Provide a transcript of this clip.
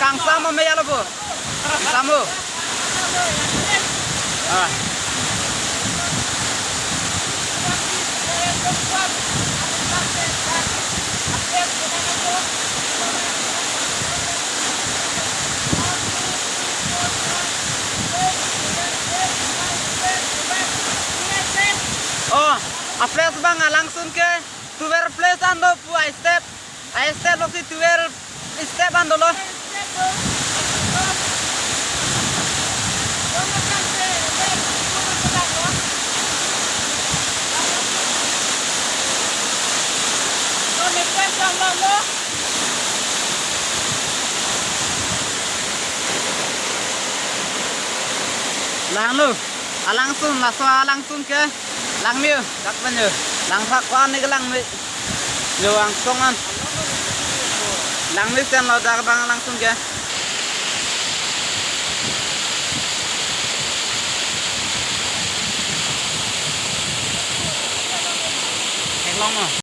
Langsung mau ya lo bu, kamu. Ah. Oh, a place bang langsung ke tuwer place ando pu I step lo si tuwer step ando lo. Lang lu, langsung ke lang miu, kat banyu, lang fakwan ni ke lang mi, luang songan, lang mi sen lo dak bang langsung ke. Long